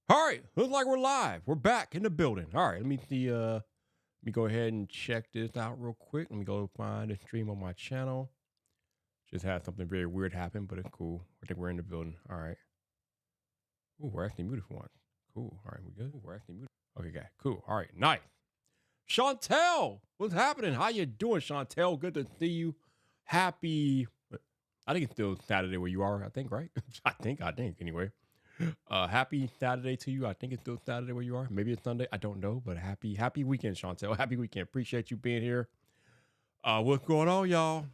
All right, looks like we're live. We're back in the building. All right, let me see. Let me go ahead and check this out real quick. Let me go find the stream on my channel. Just had something very weird happen, but it's cool. I think we're in the building. All right. Ooh, we're actually muted for once. Cool. All right, we good. We're actually muted. Okay, guy. Cool. All right, nice. Chantel, what's happening? How you doing, Chantel? Good to see you. Happy. I think it's still Saturday where you are. I think, right? I think. Anyway. Happy Saturday to you. I think it's still Saturday where you are. Maybe it's Sunday. I don't know, but happy weekend, Chantel. Happy weekend. Appreciate you being here. What's going on, y'all?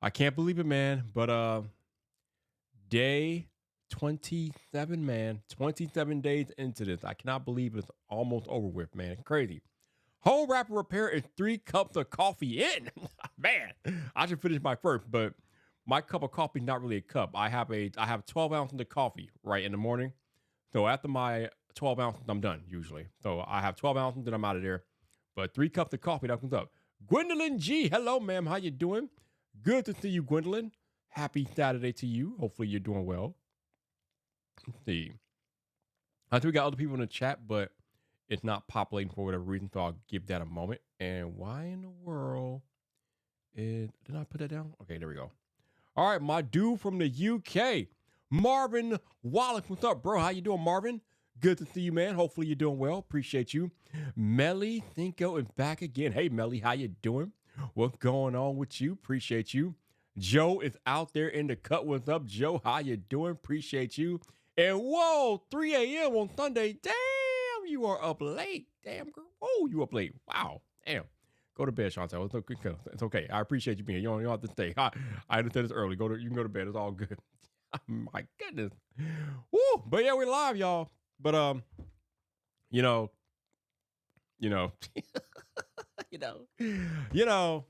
I can't believe it, man. But day 27, man. 27 days into this. I cannot believe it's almost over with, man. It's crazy. Home wrapper repair is 3 cups of coffee in. Man, I should finish my first, but my cup of coffee is not really a cup. I have 12 ounces of coffee right in the morning. So after my 12 ounces, I'm done usually. So I have 12 ounces, then I'm out of there. But 3 cups of coffee, that comes up. Gwendolyn G, hello, ma'am. How you doing? Good to see you, Gwendolyn. Happy Saturday to you. Hopefully you're doing well. Let's see. I think we got other people in the chat, but it's not populating for whatever reason, so I'll give that a moment. And why in the world did I put that down? Okay, there we go. All right, my dude from the UK, Marvin Wallace. What's up, bro? How you doing, Marvin? Good to see you, man. Hopefully you're doing well. Appreciate you. Melly Thinko is back again. Hey, Melly, how you doing? What's going on with you? Appreciate you. Joe is out there in the cut. What's up, Joe? How you doing? Appreciate you. And whoa, 3 a.m. on Sunday. Damn, you are up late. Damn, girl. Oh, you up late. Wow. Damn. Go to bed, Chantel. It's okay. It's okay. I appreciate you being here. You don't have to stay. I understand it's early. You can go to bed. It's all good. My goodness. Woo. But yeah, we're live, y'all. But you know, you know, you know.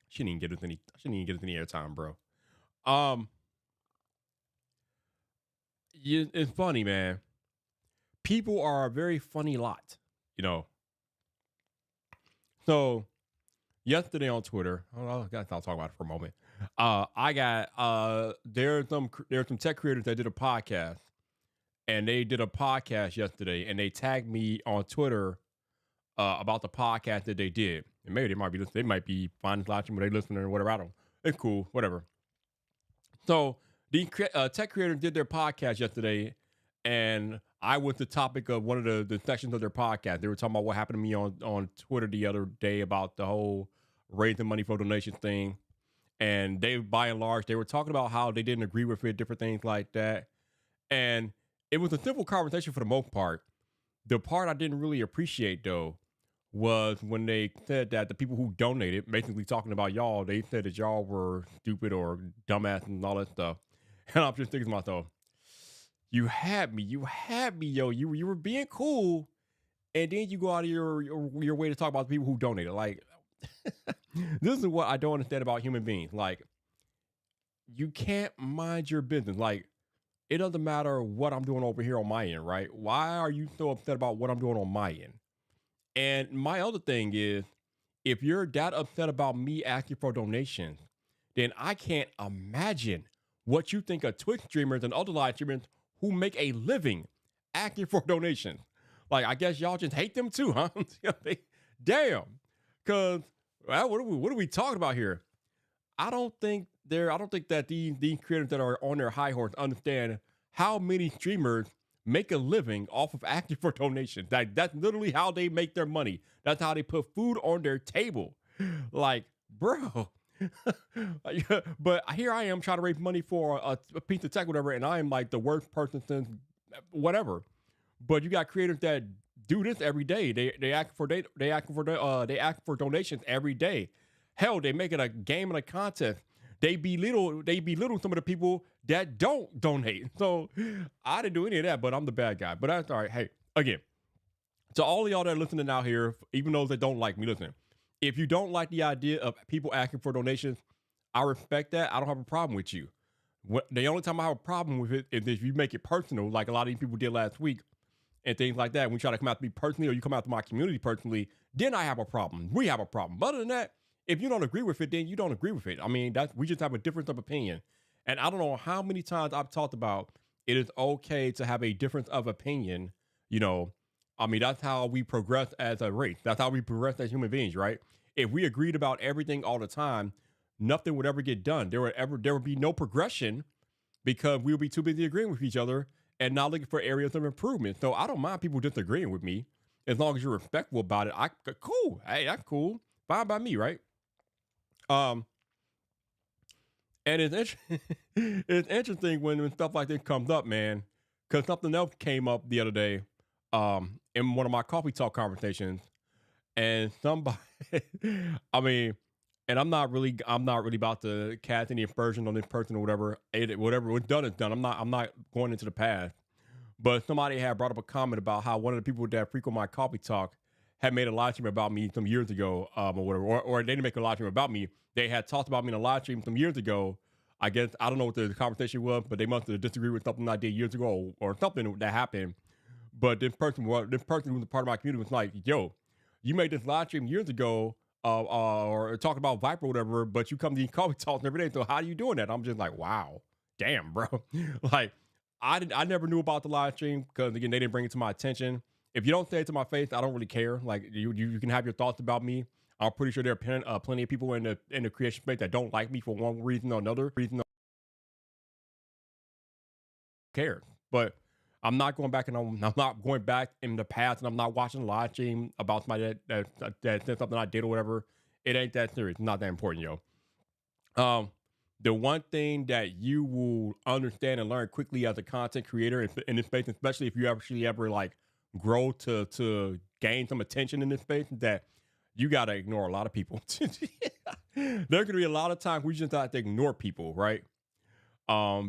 Shouldn't even get us any airtime, bro. It's funny, man. People are a very funny lot, you know. So yesterday on Twitter, I'll talk about it for a moment. I got there's some tech creators that did a podcast, and they did a podcast yesterday, and they tagged me on Twitter about the podcast that they did. And maybe they might be finding watching, but they listening or whatever. I don't. It's cool, whatever. So the tech creators did their podcast yesterday, and I was the topic of one of the sections of their podcast. They were talking about what happened to me on Twitter the other day about the whole raising money for donations thing. And they, by and large, they were talking about how they didn't agree with it, different things like that. And it was a simple conversation for the most part. The part I didn't really appreciate, though, was when they said that the people who donated, basically talking about y'all, they said that y'all were stupid or dumbass and all that stuff. And I'm just thinking to myself, you had me, yo. You were being cool, and then you go out of your way to talk about the people who donated. Like, this is what I don't understand about human beings. Like, you can't mind your business. Like, it doesn't matter what I'm doing over here on my end, right? Why are you so upset about what I'm doing on my end? And my other thing is, if you're that upset about me asking for donations, then I can't imagine what you think of Twitch streamers and other live streamers who make a living asking for donations. Like, I guess y'all just hate them too, huh? Damn. Because what are we talking about here? I don't think that these creators that are on their high horse understand how many streamers make a living off of asking for donations. That's literally how they make their money. That's how they put food on their table. Like, bro. But here I am trying to raise money for a piece of tech, whatever, and I am like the worst person since whatever. But you got creators that do this every day. They ask for donations every day. Hell, they make it a game and a contest. They belittle some of the people that don't donate. So I didn't do any of that, but I'm the bad guy. But that's all right. Hey, again, to all of y'all that are listening out here, even those that don't like me, listen. If you don't like the idea of people asking for donations, I respect that. I don't have a problem with you. The only time I have a problem with it is if you make it personal, like a lot of these people did last week and things like that. When you try to come out to me personally or you come out to my community personally, then I have a problem. We have a problem. But other than that, if you don't agree with it, then you don't agree with it. I mean, we just have a difference of opinion. And I don't know how many times I've talked about it is okay to have a difference of opinion. You know, I mean, that's how we progress as a race. That's how we progress as human beings, right? If we agreed about everything all the time, nothing would ever get done. There would be no progression because we would be too busy agreeing with each other and not looking for areas of improvement. So I don't mind people disagreeing with me as long as you're respectful about it. Cool. Hey, that's cool. Fine by me, right? Um, and it's interesting when stuff like this comes up, man, because something else came up the other day, in one of my coffee talk conversations, and somebody, I mean, and I'm not really about to cast any aspersion on this person or whatever. Whatever was done is done. I'm not going into the past. But somebody had brought up a comment about how one of the people that frequent my coffee talk had made a live stream about me some years ago, or whatever, or they didn't make a live stream about me. They had talked about me in a live stream some years ago. I guess I don't know what the conversation was, but they must have disagreed with something I did years ago or something that happened. But this person who was a part of my community was like, "Yo, you made this live stream years ago, or talking about Vyyyper or whatever, but you come to these coffee talks every day. So how are you doing that?" I'm just like, "Wow, damn, bro." Like, I never knew about the live stream because again they didn't bring it to my attention. If you don't say it to my face, I don't really care. Like you can have your thoughts about me. I'm pretty sure there are plenty of people in the creation space that don't like me for one reason or another. Care, but I'm not going back in the past and I'm not watching a live stream about somebody that said something I did or whatever. It ain't that serious. It's not that important, yo. Um, the one thing that you will understand and learn quickly as a content creator in this space, especially if you actually ever like grow to gain some attention in this space, is that you gotta ignore a lot of people. There could be a lot of times we just have to ignore people, right?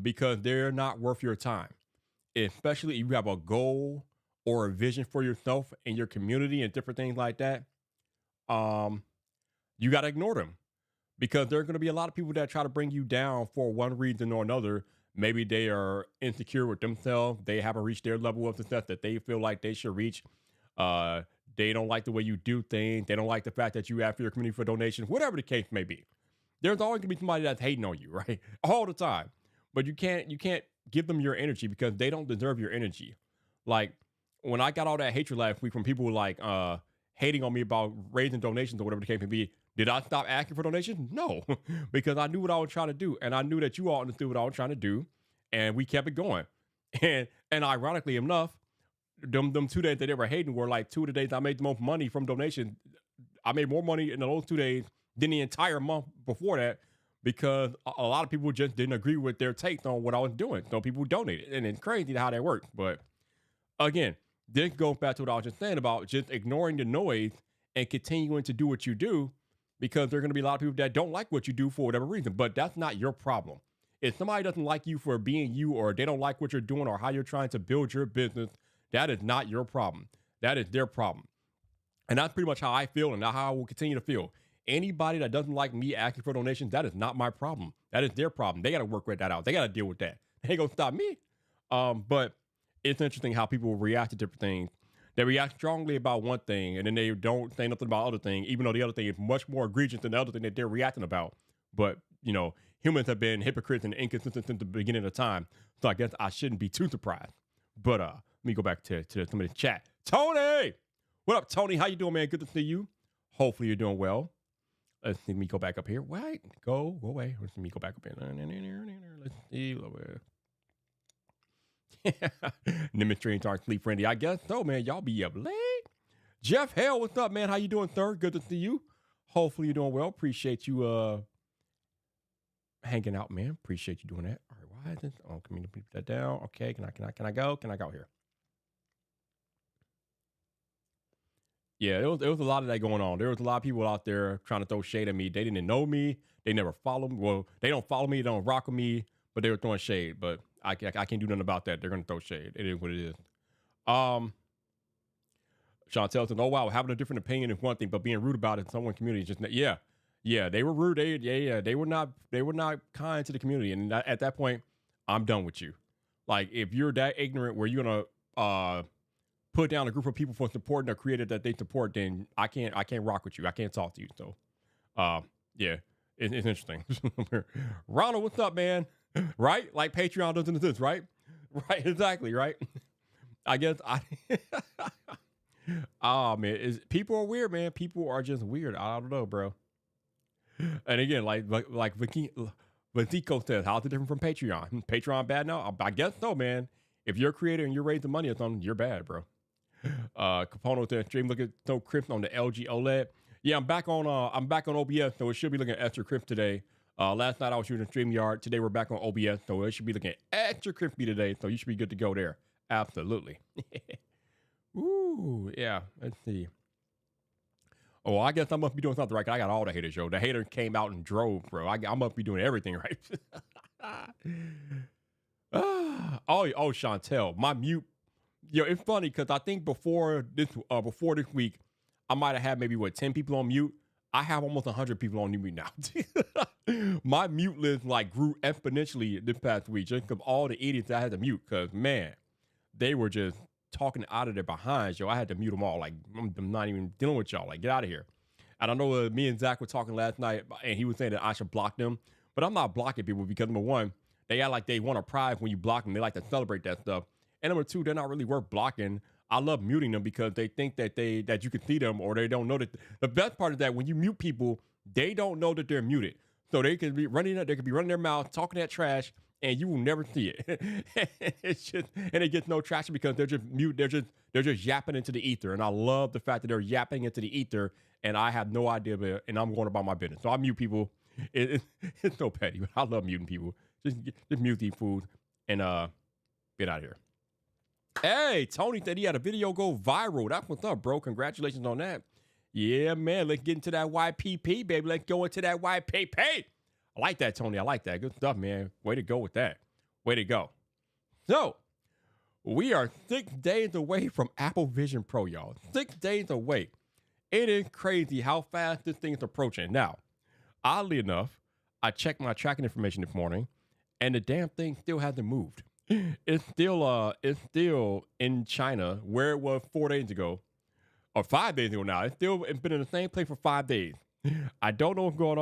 Because they're not worth your time, especially if you have a goal or a vision for yourself and your community and different things like that. Um, you gotta ignore them because there are going to be a lot of people that try to bring you down for one reason or another. Maybe they are insecure with themselves. They haven't reached their level of success that they feel like they should reach. Uh, they don't like the way you do things. They don't like the fact that you ask for your community for donations, whatever the case may be. There's always going to be somebody that's hating on you, right? All the time. But you can't give them your energy because they don't deserve your energy. Like when I got all that hatred last week from people like hating on me about raising donations or whatever the case may be, did I stop asking for donations? No, because I knew what I was trying to do, and I knew that you all understood what I was trying to do, and we kept it going. And ironically enough, them 2 days that they were hating were like two of the days I made the most money from donations. I made more money in those 2 days than the entire month before that because a lot of people just didn't agree with their take on what I was doing. So people donated, and it's crazy how that works. But again, this goes back to what I was just saying about just ignoring the noise and continuing to do what you do because there are going to be a lot of people that don't like what you do for whatever reason, but that's not your problem. If somebody doesn't like you for being you, or they don't like what you're doing or how you're trying to build your business, that is not your problem. That is their problem. And that's pretty much how I feel and how I will continue to feel. Anybody that doesn't like me asking for donations, that is not my problem. That is their problem. They got to work with that out. They got to deal with that. They ain't gonna stop me. But it's interesting how people react to different things. They react strongly about one thing, and then they don't say nothing about other thing, even though the other thing is much more egregious than the other thing that they're reacting about. But humans have been hypocrites and inconsistent since the beginning of time, so I guess I shouldn't be too surprised. But let me go back to some of the chat. Tony, what up, Tony? How you doing, man? Good to see you. Hopefully you're doing well. Let's see me go back up here. Wait, go away. Let me go back up here. Let's see. Nimitz trains aren't sleep friendly. I guess so, man. Y'all be up late. Jeff Hale, what's up, man? How you doing, sir? Good to see you. Hopefully you're doing well. Appreciate you hanging out, man. Appreciate you doing that. All right, why is this? Oh, can we put that down? Okay, can I go? Can I go here? Yeah, there was a lot of that going on. There was a lot of people out there trying to throw shade at me. They didn't know me. They never followed me. Well, they don't follow me. They don't rock with me. But they were throwing shade. But I can't do nothing about that. They're gonna throw shade. It is what it is. Chantel said, "Oh wow, having a different opinion is one thing, but being rude about it in someone's community is just yeah. They were rude. They were not kind to the community. And at that point, I'm done with you. Like if you're that ignorant where you're gonna put down a group of people for supporting a creator that they support, then I can't rock with you. I can't talk to you. So, yeah, it's interesting. Ronald, what's up, man? right? Like Patreon does in this, right? Right, exactly, right? I guess I. Oh man, people are weird, man. People are just weird. I don't know, bro. And again, Vico says, how's it different from Patreon? Patreon bad now? I guess so, man. If you're a creator and you're raising money or something, you're bad, bro. Capono says, stream looking so crisp on the LG OLED. Yeah, I'm back on OBS, so it should be looking extra crisp today. Last night I was using StreamYard. Today we're back on OBS, so it should be looking extra crispy today. So you should be good to go there. Absolutely. Ooh, yeah. Let's see. Oh, I guess I must be doing something right. 'Cause I got all the haters, yo. The hater came out and drove, bro. I must be doing everything right. Oh, Chantel, my mute. Yo, it's funny because I think before this week, I might have had maybe 10 people on mute. I have almost 100 people on mute now. My mute list like grew exponentially this past week just because all the idiots I had to mute. Because man, they were just talking out of their behinds, yo. I had to mute them all. Like, I'm not even dealing with y'all. Like, get out of here. And I know me and Zach were talking last night, and he was saying that I should block them. But I'm not blocking people because, number one, they act like they want a prize when you block them. They like to celebrate that stuff. And number two, they're not really worth blocking. I love muting them because they think that you can see them, or they don't know that. The best part is that when you mute people, they don't know that they're muted. So they could be running their mouth, talking that trash, and you will never see it. And it gets no traction because they're just mute. They're just yapping into the ether. And I love the fact that they're yapping into the ether, and I have no idea about it, and I'm going about my business. So I mute people. It's so petty, but I love muting people. Just mute these fools and get out of here. Hey, Tony said he had a video go viral. That's what's up, bro. Congratulations on that. Yeah, man. Let's get into that YPP, baby. Let's go into that YPP. I like that, Tony. I like that. Good stuff, man. Way to go with that. Way to go. So, we are 6 days away from Apple Vision Pro, y'all. 6 days away. It is crazy how fast this thing is approaching. Now, oddly enough, I checked my tracking information this morning, and the damn thing still hasn't moved. It's still in China where it was 4 days ago, or 5 days ago now. It's been in the same place for 5 days. I don't know what's going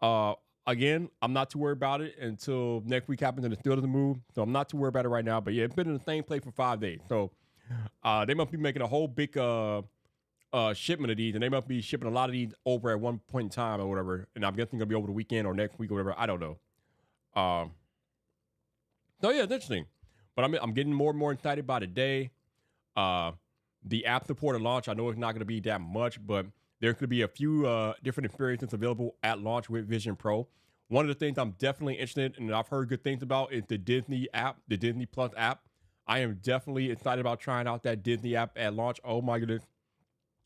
on. Again, I'm not too worried about it until next week happens and it still doesn't move. So I'm not too worried about it right now. But yeah, it's been in the same place for 5 days. So they must be making a whole big shipment of these, and they must be shipping a lot of these over at one point in time or whatever. And I'm guessing it'll be over the weekend or next week or whatever. I don't know. So yeah, it's interesting. But I'm getting more and more excited by the day. The app support at launch, I know it's not going to be that much, but there could be a few different experiences available at launch with Vision Pro. One of the things I'm definitely interested in and I've heard good things about is the Disney app, the Disney Plus app. I am definitely excited about trying out that Disney app at launch. Oh my goodness.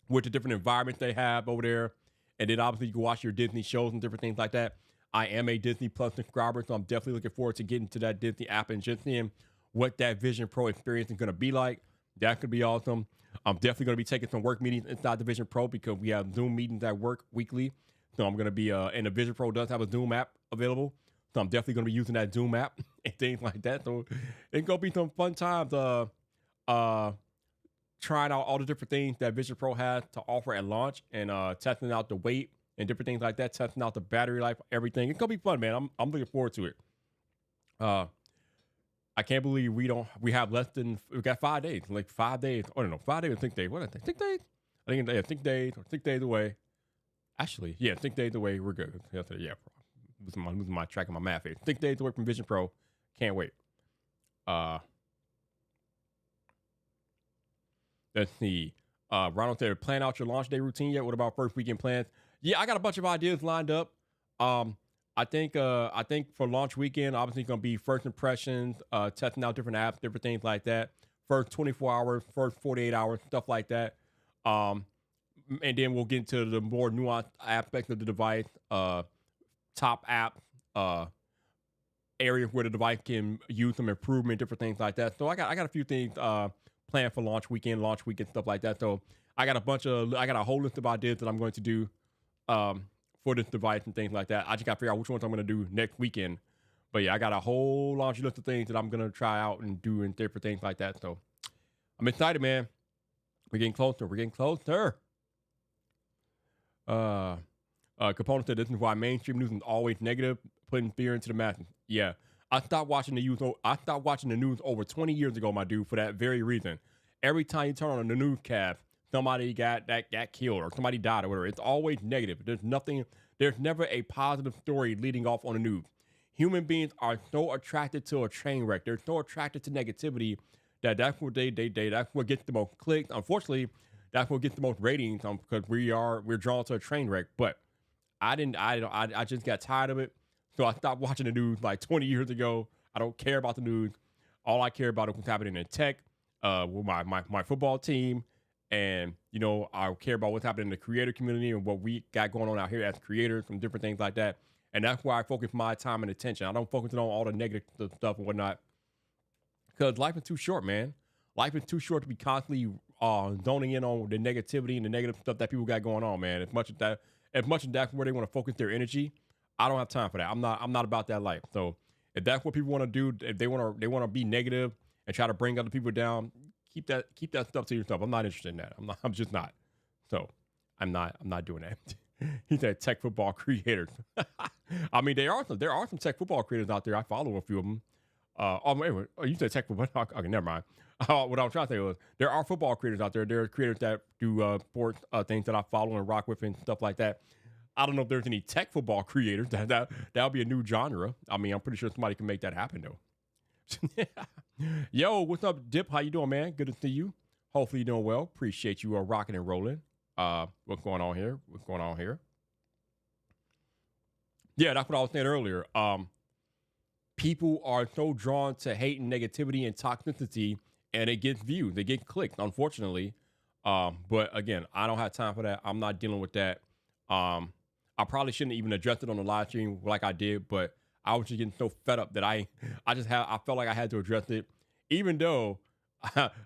With the different environments they have over there. And then obviously you can watch your Disney shows and different things like that. I am a Disney Plus subscriber, so I'm definitely looking forward to getting to that Disney app and just seeing what that Vision Pro experience is going to be like. That could be awesome. I'm definitely going to be taking some work meetings inside the Vision Pro because we have Zoom meetings at work weekly. So I'm going to be, and the Vision Pro does have a Zoom app available. So I'm definitely going to be using that Zoom app and things like that. So it's going to be some fun times trying out all the different things that Vision Pro has to offer at launch and testing out the weight and different things like that, testing out the battery life, everything. It's going to be fun, man. I'm looking forward to it. I can't believe we got 5 days, like 5 days. Oh, no, 5 days or 6 days. What did I think? 6 days? I think it's 6 days or 6 days away. Actually, yeah, 6 days away. We're good. Yeah, losing my track of my math here. 6 days away from Vision Pro. Can't wait. Let's see. Ronald said, plan out your launch day routine yet? What about first weekend plans? Yeah, I got a bunch of ideas lined up. I think for launch weekend, obviously going to be first impressions, testing out different apps, different things like that. First 24 hours, first 48 hours, stuff like that. And then we'll get into the more nuanced aspects of the device, top app, areas where the device can use some improvement, different things like that. So I got a few things planned for launch weekend, stuff like that. So I got a whole list of ideas that I'm going to do for this device and things like that. I just got to figure out which ones I'm going to do next weekend. But yeah, I got a whole launch list of things that I'm going to try out and do and different things like that. So I'm excited, man. We're getting closer. Capone said this is why mainstream news is always negative, putting fear into the masses. Yeah, I stopped watching the news. I stopped watching the news over 20 years ago, my dude, for that very reason. Every time you turn on the newscast, somebody got killed or somebody died or whatever. It's always negative. There's nothing. There's never a positive story leading off on the news. Human beings are so attracted to a train wreck. They're so attracted to negativity that's what that's what gets the most clicks. Unfortunately, that's what gets the most ratings because we're drawn to a train wreck. But I just got tired of it. So I stopped watching the news like 20 years ago. I don't care about the news. All I care about is what's happening in tech, with my football team. And, I care about what's happening in the creator community and what we got going on out here as creators and different things like that. And that's where I focus my time and attention. I don't focus on all the negative stuff and whatnot. Because life is too short, man. Life is too short to be constantly zoning in on the negativity and the negative stuff that people got going on, man. As much as that's where they want to focus their energy, I don't have time for that. I'm not about that life. So if that's what people want to do, if they want to be negative and try to bring other people down, keep that stuff to yourself. I'm not interested in that. I'm just not. So I'm not doing that. He said tech football creators. I mean, there are some tech football creators out there. I follow a few of them. You said tech football. Okay, never mind. What I was trying to say was there are football creators out there. There are creators that do sports things that I follow and rock with and stuff like that. I don't know if there's any tech football creators. That'll be a new genre. I mean, I'm pretty sure somebody can make that happen though. Yo, what's up, Dip? How you doing, man? Good to see you. Hopefully you're doing well. Appreciate you rocking and rolling. What's going on here? Yeah, that's what I was saying earlier. People are so drawn to hate and negativity and toxicity, and it gets views, they get clicks, unfortunately. But again, I don't have time for that. I'm not dealing with that. I probably shouldn't even address it on the live stream like I did, but I was just getting so fed up that I felt like I had to address it, even though,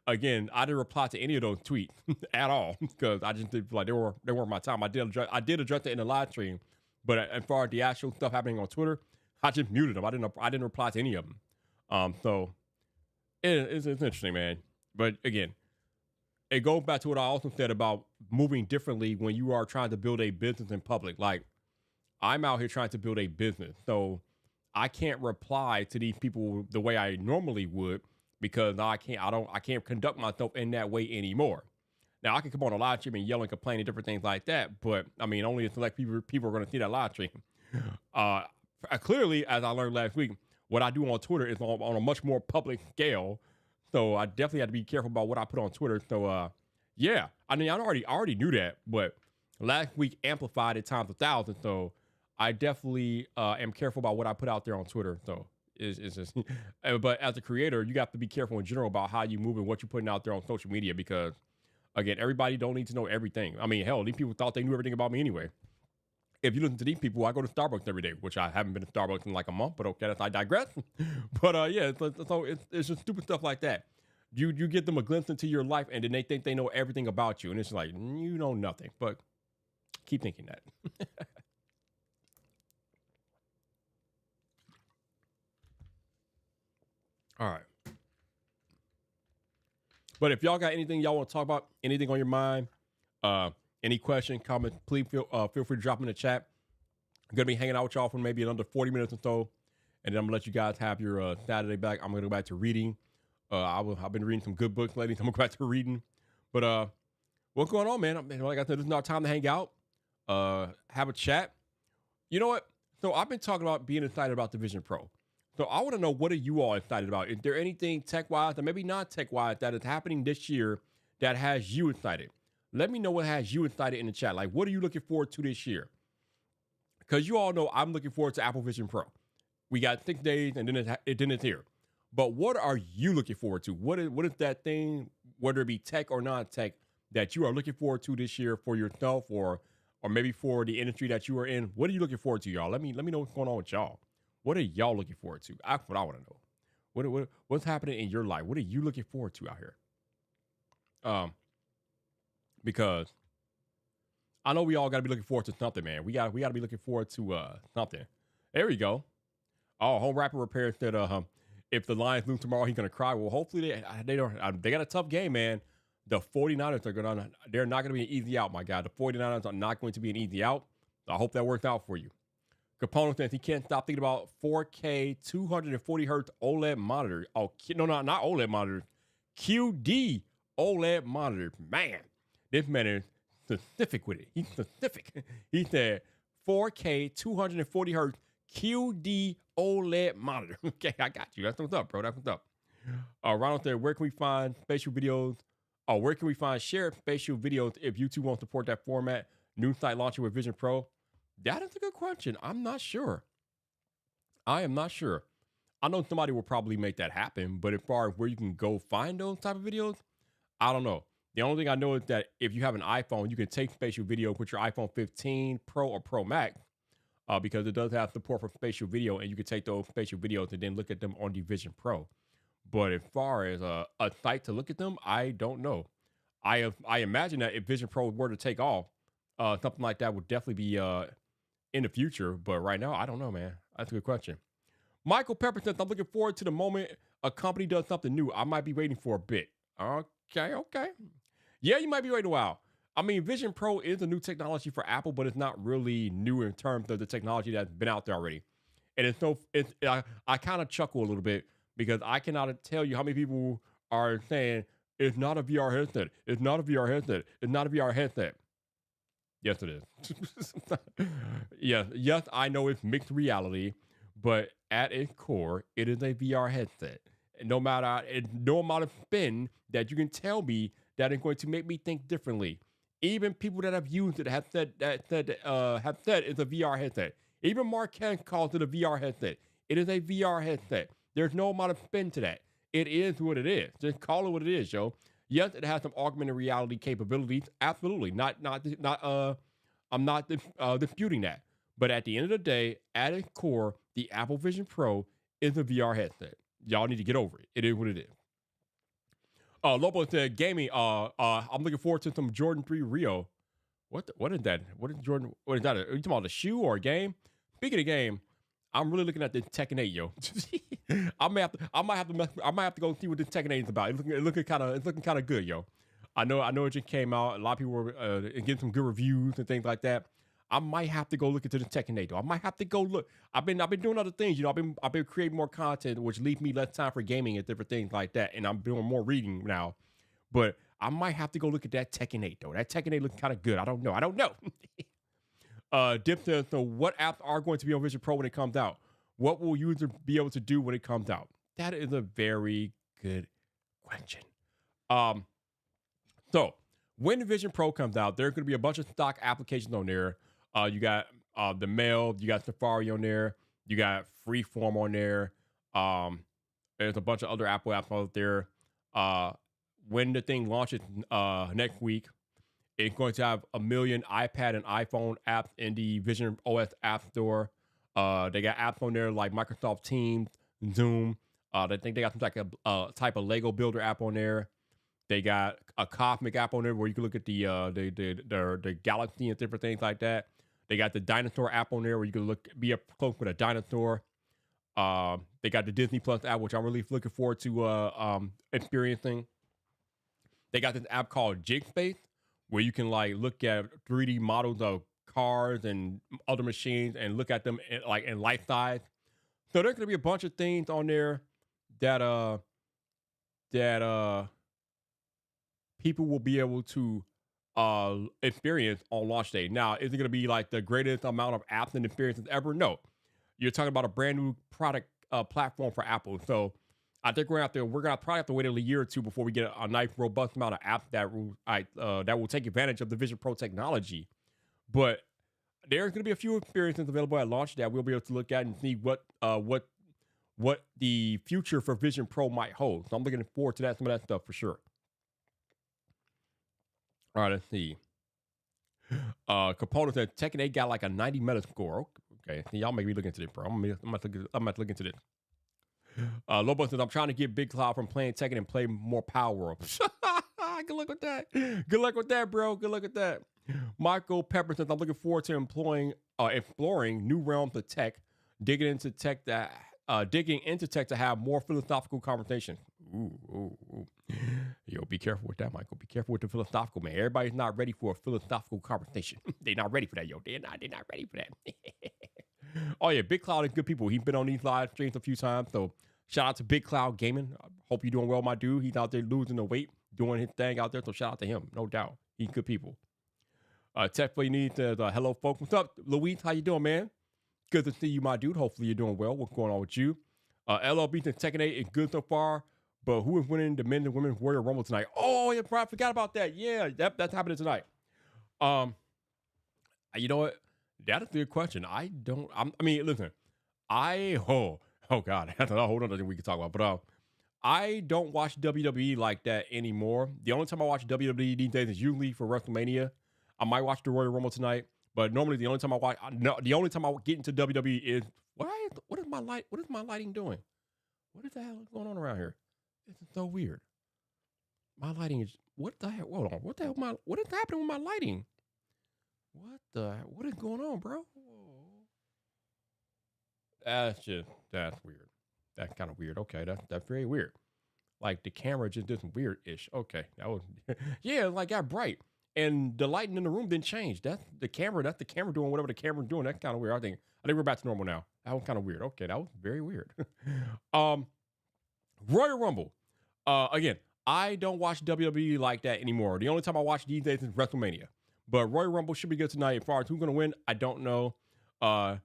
again, I didn't reply to any of those tweets at all because I just did feel like they weren't my time. I did address it in the live stream, but as far as the actual stuff happening on Twitter, I just muted them. I didn't reply to any of them. So it's interesting, man. But again, it goes back to what I also said about moving differently when you are trying to build a business in public. Like, I'm out here trying to build a business, so I can't reply to these people the way I normally would because I can't conduct myself in that way anymore. Now I can come on a live stream and yell and complain and different things like that, but I mean, only a select people are going to see that live stream. Clearly, as I learned last week, what I do on Twitter is on a much more public scale. So I definitely had to be careful about what I put on Twitter. So yeah, I mean, I already knew that, but last week amplified it times 1,000. So I definitely am careful about what I put out there on Twitter. So it's just, but as a creator, you have to be careful in general about how you move and what you're putting out there on social media because, again, everybody don't need to know everything. I mean, hell, these people thought they knew everything about me anyway. If you listen to these people, I go to Starbucks every day, which I haven't been to Starbucks in like a month, but okay, I digress. But yeah, so it's just stupid stuff like that. You get them a glimpse into your life, and then they think they know everything about you, and it's like you know nothing. But keep thinking that. All right. But if y'all got anything y'all want to talk about, anything on your mind, any question, comment, please feel free to drop in the chat. I'm gonna be hanging out with y'all for maybe another 40 minutes or so, and then I'm gonna let you guys have your Saturday back. I'm gonna go back to reading. I've been reading some good books lately, so I'm gonna go back to reading. But what's going on, man? Like I said, this is our time to hang out, have a chat. You know what? So I've been talking about being excited about the Vision Pro. So I want to know, what are you all excited about? Is there anything tech-wise or maybe not tech-wise that is happening this year that has you excited? Let me know what has you excited in the chat. Like, what are you looking forward to this year? Because you all know I'm looking forward to Apple Vision Pro. We got 6 days, and then it's here. But what are you looking forward to? What is that thing, whether it be tech or non-tech, that you are looking forward to this year for yourself or maybe for the industry that you are in? What are you looking forward to, y'all? Let me know what's going on with y'all. What are y'all looking forward to? That's what I want to know. What's happening in your life? What are you looking forward to out here? Because I know we all got to be looking forward to something, man. We got to be looking forward to something. There we go. Oh, Home Rapper Repair said, if the Lions lose tomorrow, he's gonna cry. Well, hopefully they don't. They got a tough game, man. The 49ers they're not gonna be an easy out, my guy. The 49ers are not going to be an easy out. So I hope that works out for you. Capone says he can't stop thinking about 4K 240 hertz OLED monitor. Oh, no, not OLED monitor. QD OLED monitor. Man, this man is specific with it. He's specific. He said 4K 240 hertz QD OLED monitor. Okay, I got you. That's what's up, bro. That's what's up. Ronald said, where can we find spatial videos? Where can we find shared spatial videos if YouTube won't support that format? New site launching with Vision Pro? That is a good question. I'm not sure. I am not sure. I know somebody will probably make that happen, but as far as where you can go find those type of videos, I don't know. The only thing I know is that if you have an iPhone, you can take spatial video with your iPhone 15 Pro or Pro Max, because it does have support for spatial video, and you can take those spatial videos and then look at them on the Vision Pro. But as far as a site to look at them, I don't know. I imagine that if Vision Pro were to take off, something like that would definitely be in the future. But right now, I don't know, man. That's a good question. Michael Pepper says, I'm looking forward to the moment a company does something new. I might be waiting for a bit. Okay. Yeah, you might be waiting a while. I mean, Vision Pro is a new technology for Apple, but it's not really new in terms of the technology that's been out there already. And I kind of chuckle a little bit because I cannot tell you how many people are saying it's not a VR headset. It's not a VR headset. It's not a VR headset. Yes, it is. Yes, I know it's mixed reality, but at its core, it is a VR headset. And no amount of spin that you can tell me that is going to make me think differently. Even people that have used it have said it's a VR headset. Even Marquez calls it a VR headset. It is a VR headset. There's no amount of spin to that. It is what it is. Just call it what it is, yo. Yes, it has some augmented reality capabilities. Absolutely. I'm not disputing that. But at the end of the day, at its core, the Apple Vision Pro is a VR headset. Y'all need to get over it. It is what it is. Lobo said, gaming, I'm looking forward to some Jordan 3 Rio. What is that? What is Jordan? What is that? Are you talking about a shoe or a game? Speaking of game, I'm really looking at this Tekken 8, yo. I might have to go see what this Tekken 8 is about. It's looking kind of good, yo. I know it just came out. A lot of people were getting some good reviews and things like that. I might have to go look into the Tekken 8 though. I might have to go look. I've been doing other things, you know. I've been creating more content, which leaves me less time for gaming and different things like that. And I'm doing more reading now. But I might have to go look at that Tekken 8 though. That Tekken 8 looks kind of good. I don't know. Dip says, so what apps are going to be on Vision Pro when it comes out? What will users be able to do when it comes out? That is a very good question. So when the Vision Pro comes out, there's going to be a bunch of stock applications on there. You got the Mail, you got Safari on there, you got Freeform on there. There's a bunch of other Apple apps out there. When the thing launches next week, it's going to have 1 million iPad and iPhone apps in the Vision OS App Store. They got apps on there like Microsoft Teams, Zoom. They think they got some type of Lego Builder app on there. They got a Cosmic app on there where you can look at the galaxy and different things like that. They got the Dinosaur app on there where you can be up close with a dinosaur. They got the Disney Plus app, which I'm really looking forward to experiencing. They got this app called Jigspace, where you can like look at 3D models of cars and other machines and look at them in life size. So there's gonna be a bunch of things on there that people will be able to experience on launch day. Now, is it going to be like the greatest amount of apps and experiences ever? No. You're talking about a brand new product platform for Apple. So I think we're gonna probably have to wait a year or two before we get a nice, robust amount of apps that will take advantage of the Vision Pro technology. But there's going to be a few experiences available at launch that we'll be able to look at and see what the future for Vision Pro might hold. So I'm looking forward to some of that stuff for sure. All right, let's see. Capone said Tekken 8 got like a 90 meta score. Okay, y'all make me look into this, bro. I'm gonna look into this. Lobo says, I'm trying to get Big Cloud from playing Tekken and play more Power Ups. Good luck with that. Good luck with that, bro. Good luck with that. Michael Pepper says, I'm looking forward to exploring new realms of tech, digging into tech to have more philosophical conversations. Ooh. Yo, be careful with that, Michael. Be careful with the philosophical, man. Everybody's not ready for a philosophical conversation. They're not ready for that, yo. They're not ready for that. Oh yeah, Big Cloud is good people. He's been on these live streams a few times. So shout out to Big Cloud Gaming. I hope you're doing well, my dude. He's out there losing the weight, doing his thing out there. So shout out to him, no doubt. He's good people. Techfully needs the hello folks. What's up, Luis? How you doing, man? Good to see you, my dude. Hopefully you're doing well. What's going on with you? LLB to Tekken 8 is good so far. But who is winning the men's and women's Warrior Rumble tonight? Oh, yeah, bro, I forgot about that. Yeah, that's happening tonight. You know what? That is a good question. I mean, listen, oh God, that's a whole other thing we could talk about. But I don't watch WWE like that anymore. The only time I watch WWE these days is usually for WrestleMania. I might watch the Royal Rumble tonight, but normally the only time I get into WWE is what is my lighting doing? What is the hell going on around here? This is so weird. My lighting is what the hell? Hold on. What the hell? What is happening with my lighting? What is going on, bro? That's weird. That's kind of weird. Okay, that's very weird. Like the camera just did some weird-ish. Okay, that was yeah, like got bright. And the lighting in the room didn't change. That's the camera doing whatever the camera's doing. That's kind of weird. I think we're back to normal now. That was kind of weird. Okay, that was very weird. Royal Rumble. Again, I don't watch WWE like that anymore. The only time I watch these days is WrestleMania. But Royal Rumble should be good tonight. As far as who's going to win, I don't know. I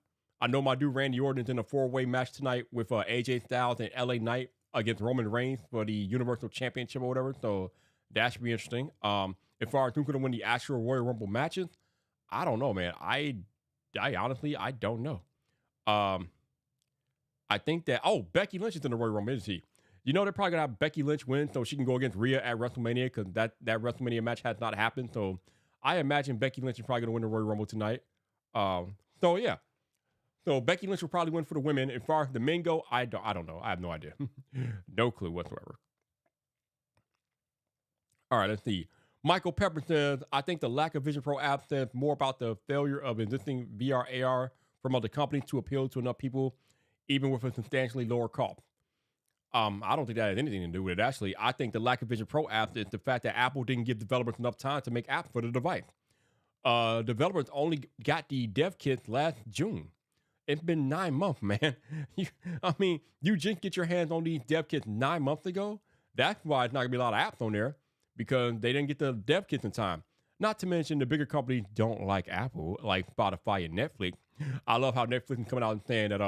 know my dude Randy Orton's in a 4-way match tonight with AJ Styles and LA Knight against Roman Reigns for the Universal Championship or whatever. So that should be interesting. As far as who's going to win the actual Royal Rumble matches, I don't know, man. I honestly, I don't know. I think that, Becky Lynch is in the Royal Rumble, isn't she? You know, they're probably going to have Becky Lynch win so she can go against Rhea at WrestleMania because that WrestleMania match has not happened. So I imagine Becky Lynch is probably going to win the Royal Rumble tonight. So yeah. So Becky Lynch will probably win for the women. As far as the men go, I don't know. I have no idea. No clue whatsoever. All right, let's see. Michael Pepper says, I think the lack of Vision Pro app says more about the failure of existing VR AR from other companies to appeal to enough people, even with a substantially lower cost. I don't think that has anything to do with it. Actually, I think the lack of Vision Pro apps is the fact that Apple didn't give developers enough time to make apps for the device. Developers only got the dev kits last June. It's been 9 months, man. You just get your hands on these dev kits 9 months ago. That's why it's not gonna be a lot of apps on there because they didn't get the dev kits in time. Not to mention the bigger companies don't like Apple, like Spotify and Netflix. I love how Netflix is coming out and saying that,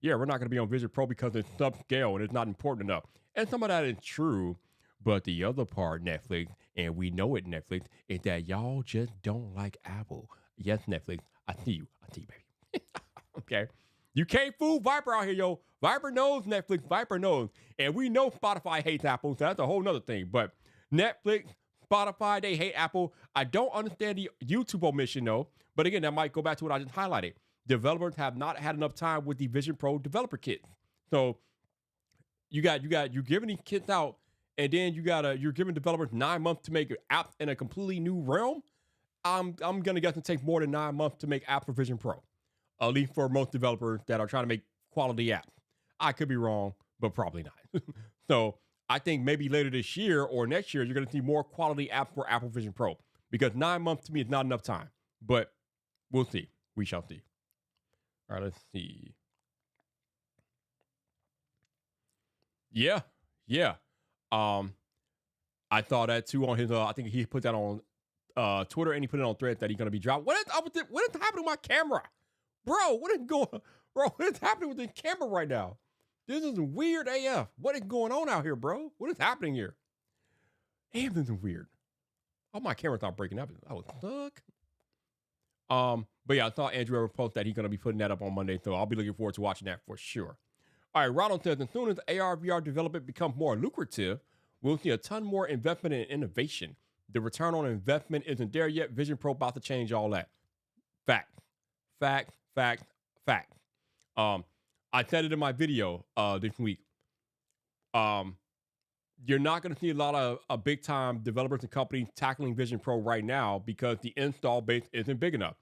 we're not going to be on Vision Pro because it's subscale and it's not important enough. And some of that is true. But the other part, Netflix, and we know it, Netflix, is that y'all just don't like Apple. Yes, Netflix, I see you, baby. Okay. You can't fool Vyyyper out here, yo. Vyyyper knows Netflix. Vyyyper knows. And we know Spotify hates Apple, so that's a whole nother thing. But Netflix, Spotify, they hate Apple. I don't understand the YouTube omission, though. But again, that might go back to what I just highlighted. Developers have not had enough time with the Vision Pro developer kit. So you're giving these kits out, and then you're giving developers 9 months to make apps in a completely new realm. I'm gonna guess it takes more than 9 months to make apps for Vision Pro, at least for most developers that are trying to make quality apps. I could be wrong, but probably not. So I think maybe later this year or next year, you're gonna see more quality apps for Apple Vision Pro because 9 months to me is not enough time. But we'll see. We shall see. All right, let's see. Yeah. I saw that too on his. I think he put that on Twitter and he put it on Threads that he's gonna be dropped. What is happening with my camera, bro? What is happening with this camera right now? This is weird AF. What is going on out here, bro? What is happening here? Damn, this is weird. Oh, my camera's not breaking up. I was stuck. But yeah, I saw Andrew ever post that he's gonna be putting that up on Monday, so I'll be looking forward to watching that for sure. All right, Ronald says, as soon as AR VR development becomes more lucrative, we'll see a ton more investment in innovation. The return on investment isn't there yet. Vision Pro about to change all that. Fact. I said it in my video this week. You're not going to see a lot of big time developers and companies tackling Vision Pro right now because the install base isn't big enough.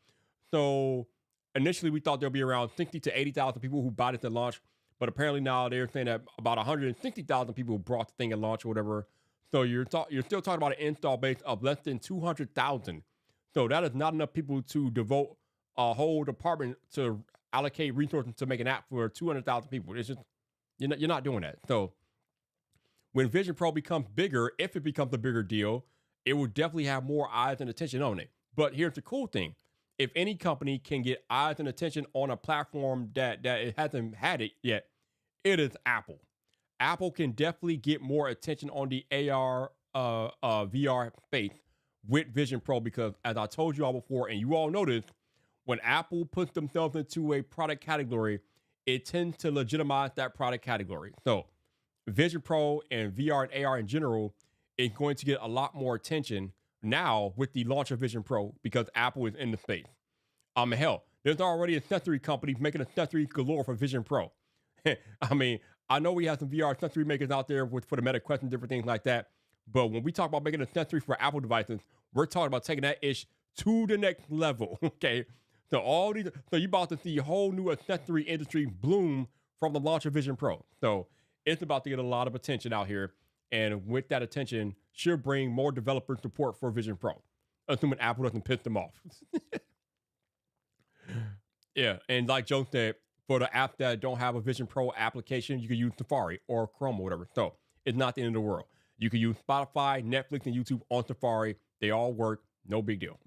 So initially we thought there'll be around 60 to 80,000 people who bought it at launch, but apparently now they're saying that about 160,000 people brought the thing at launch or whatever. So you're still talking about an install base of less than 200,000. So that is not enough people to devote a whole department to allocate resources to make an app for 200,000 people. It's just you're not doing that. So when Vision Pro becomes bigger, if it becomes a bigger deal, it will definitely have more eyes and attention on it. But here's the cool thing. If any company can get eyes and attention on a platform that it hasn't had it yet, it is Apple. Apple can definitely get more attention on the AR VR space with Vision Pro because, as I told you all before, and you all know this, when Apple puts themselves into a product category, it tends to legitimize that product category. So Vision Pro and VR and AR in general is going to get a lot more attention now with the launch of Vision Pro because Apple is in the space. Hell, there's already accessory companies making accessories galore for Vision Pro. I mean, I know we have some VR accessory makers out there for the Meta Quest and different things like that. But when we talk about making accessories for Apple devices, we're talking about taking that ish to the next level. Okay. So you about to see a whole new accessory industry bloom from the launch of Vision Pro. So it's about to get a lot of attention out here. And with that attention, should bring more developer support for Vision Pro, assuming Apple doesn't piss them off. Yeah. And like Joe said, for the apps that don't have a Vision Pro application, you can use Safari or Chrome or whatever. So it's not the end of the world. You can use Spotify, Netflix, and YouTube on Safari. They all work. No big deal.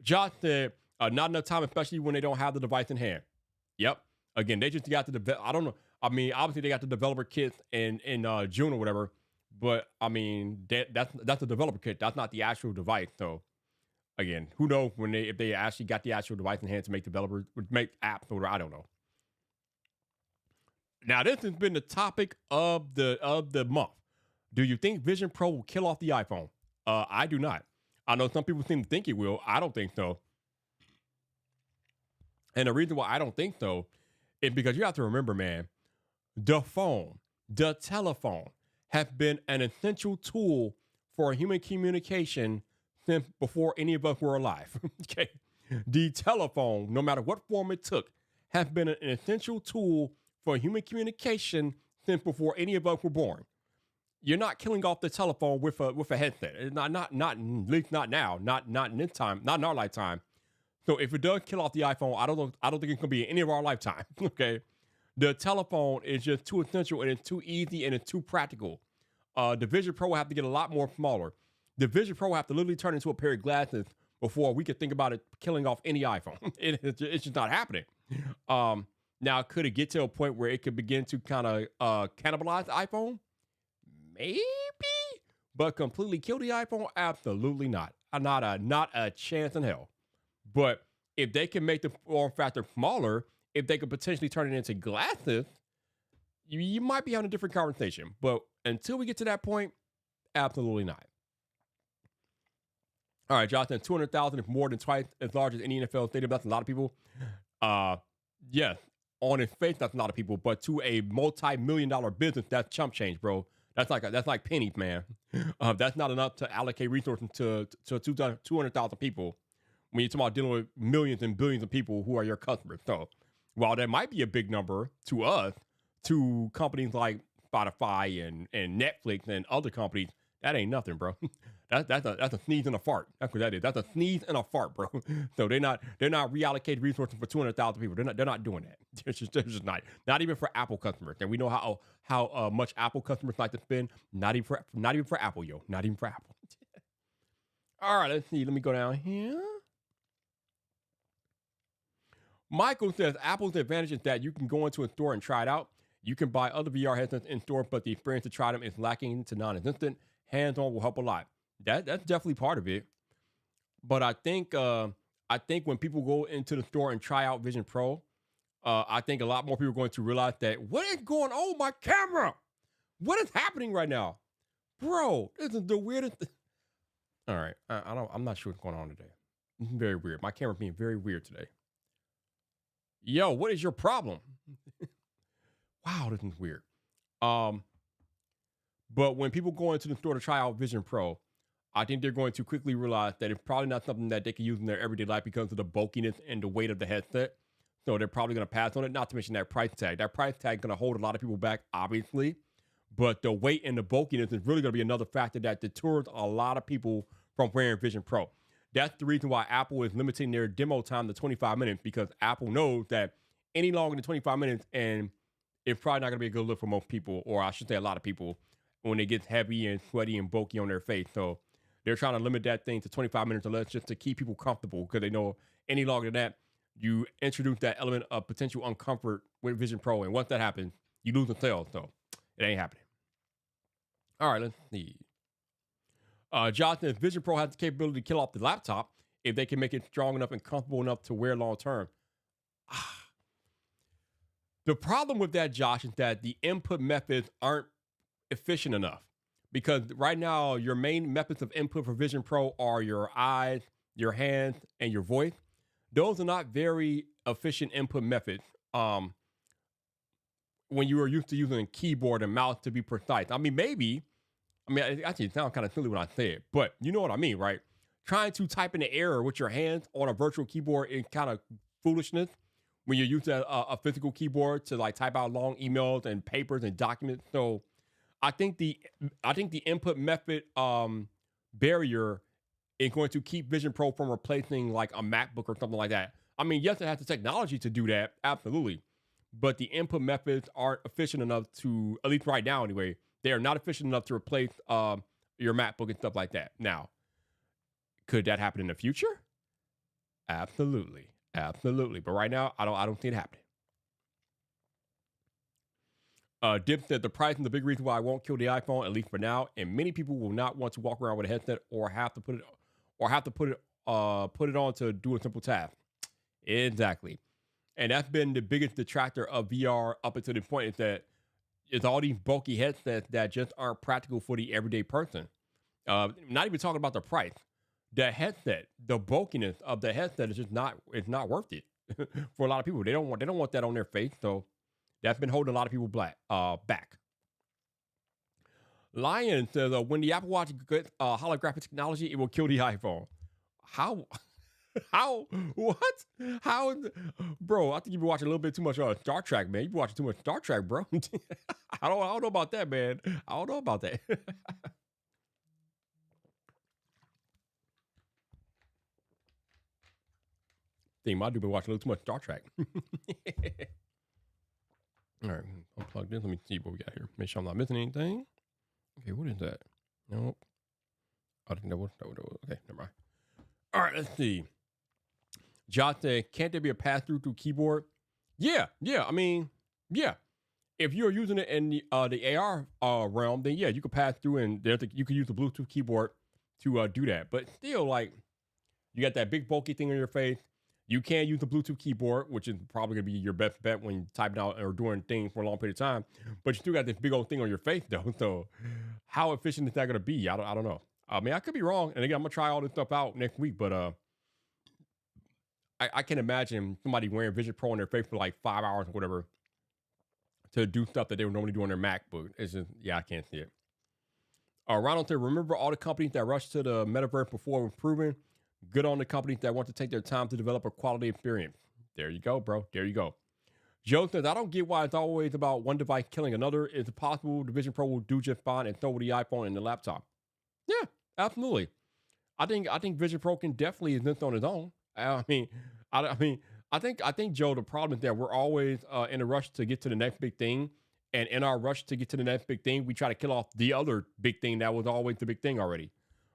Josh said, not enough time, especially when they don't have the device in hand. Yep. Again, they just got the I don't know. I mean, obviously they got the developer kits in June or whatever. But I mean, that's a developer kit. That's not the actual device. So again, who knows if they actually got the actual device in hand to make developers make apps or whatever, I don't know. Now, this has been the topic of the month. Do you think Vision Pro will kill off the iPhone? I do not. I know some people seem to think it will. I don't think so. And the reason why I don't think so is because you have to remember, man, the phone, the telephone have been an essential tool for human communication since before any of us were alive. Okay. The telephone, no matter what form it took, has been an essential tool for human communication since before any of us were born. You're not killing off the telephone with a headset. It's not at least not now, not in this time, not in our lifetime. So if it does kill off the iPhone, I don't think it's gonna be in any of our lifetime. Okay, the telephone is just too essential and it's too easy and it's too practical. The Vision Pro will have to get a lot more smaller. The Vision Pro will have to literally turn into a pair of glasses before we could think about it killing off any iPhone. It's just not happening. Now, could it get to a point where it could begin to kind of cannibalize the iPhone? Maybe, but completely kill the iPhone? Absolutely not. Not a chance in hell. But if they can make the form factor smaller, if they could potentially turn it into glasses, you might be having a different conversation. But until we get to that point, absolutely not. All right, Jonathan, 200,000 is more than twice as large as any NFL stadium. That's a lot of people. Yes, on its face, that's a lot of people. But to a multi-million-dollar business, that's chump change, bro. That's like pennies, man. That's not enough to allocate resources to 200,000 people when you're talking about dealing with millions and billions of people who are your customers. So while that might be a big number to us, to companies like Spotify and Netflix and other companies, that ain't nothing, bro. That's a sneeze and a fart. That's what that is. That's a sneeze and a fart, bro. So they're not reallocating resources for 200,000 people. They're not doing that. It's just not even for Apple customers. And we know how much Apple customers like to spend. Not even for Apple, yo. Not even for Apple. All right, let's see. Let me go down here. Michael says Apple's advantage is that you can go into a store and try it out. You can buy other VR headsets in store, but the experience to try them is lacking to non-existent. Hands-on will help a lot. That's definitely part of it. But I think when people go into the store and try out Vision Pro, I think a lot more people are going to realize that what is going on? My camera, what is happening right now, bro? This is the weirdest. All right, I'm not sure what's going on today. It's very weird. My camera being very weird today. Yo, what is your problem? Wow, this is weird. But when people go into the store to try out Vision Pro, I think they're going to quickly realize that it's probably not something that they can use in their everyday life because of the bulkiness and the weight of the headset. So they're probably going to pass on it, not to mention that price tag. That price tag is going to hold a lot of people back, obviously. But the weight and the bulkiness is really going to be another factor that deters a lot of people from wearing Vision Pro. That's the reason why Apple is limiting their demo time to 25 minutes, because Apple knows that any longer than 25 minutes, and it's probably not going to be a good look for most people, or I should say a lot of people, when it gets heavy and sweaty and bulky on their face. So they're trying to limit that thing to 25 minutes or less just to keep people comfortable, because they know any longer than that, you introduce that element of potential uncomfort with Vision Pro, and once that happens, you lose the sale. So it ain't happening. All right, let's see. Jonathan, if Vision Pro has the capability to kill off the laptop, if they can make it strong enough and comfortable enough to wear long term. The problem with that, Josh, is that the input methods aren't efficient enough, because right now your main methods of input for Vision Pro are your eyes, your hands, and your voice. Those are not very efficient input methods. When you are used to using a keyboard and mouse to be precise. I mean, maybe. I mean, it actually sounds kind of silly when I say it, but you know what I mean, right? Trying to type in the error with your hands on a virtual keyboard is kind of foolishness when you're using a physical keyboard to like type out long emails and papers and documents. So I think the input method barrier is going to keep Vision Pro from replacing like a MacBook or something like that. I mean, yes, it has the technology to do that, absolutely, but the input methods aren't efficient enough to, at least right now anyway, they are not efficient enough to replace your MacBook and stuff like that. Now, could that happen in the future? Absolutely, absolutely. But right now, I don't see it happening. Dip said the price is the big reason why I won't kill the iPhone, at least for now. And many people will not want to walk around with a headset or have to put it on to do a simple task. Exactly. And that's been the biggest detractor of VR up until the point, is that it's all these bulky headsets that just aren't practical for the everyday person. Not even talking about the price. The headset, the bulkiness of the headset is just not worth it for a lot of people. They don't want that on their face. So that's been holding a lot of people back. Lion says, when the Apple Watch gets holographic technology, it will kill the iPhone. How? How? What? How? Bro, I think you've been watching a little bit too much Star Trek, man. You've been watching too much Star Trek, bro. I don't know about that, man. I don't know about that. Think my dude been watching a little too much Star Trek. All right, unplug this. Let me see what we got here. Make sure I'm not missing anything. Okay, what is that? Nope. I think that was okay, never mind. All right, let's see. Josh said, can't there be a pass-through keyboard? Yeah. I mean, yeah. If you're using it in the AR realm, then yeah, you could pass through, and you could use the Bluetooth keyboard to do that. But still, like, you got that big bulky thing on your face. You can use the Bluetooth keyboard, which is probably going to be your best bet when you're typing out or doing things for a long period of time. But you still got this big old thing on your face, though. So how efficient is that going to be? I don't know. I mean, I could be wrong. And again, I'm going to try all this stuff out next week. But I can imagine somebody wearing Vision Pro on their face for like 5 hours or whatever to do stuff that they would normally do on their MacBook. It's just, yeah, I can't see it. Ronald said, remember all the companies that rushed to the metaverse before improving? Good on the companies that want to take their time to develop a quality experience. There you go, bro. There you go. Joe says, I don't get why it's always about one device killing another. Is it possible the Vision Pro will do just fine and so will the iPhone and the laptop? Yeah, absolutely. I think Vision Pro can definitely exist on its own. I think Joe, the problem is that we're always in a rush to get to the next big thing, and in our rush to get to the next big thing, we try to kill off the other big thing that was always the big thing already.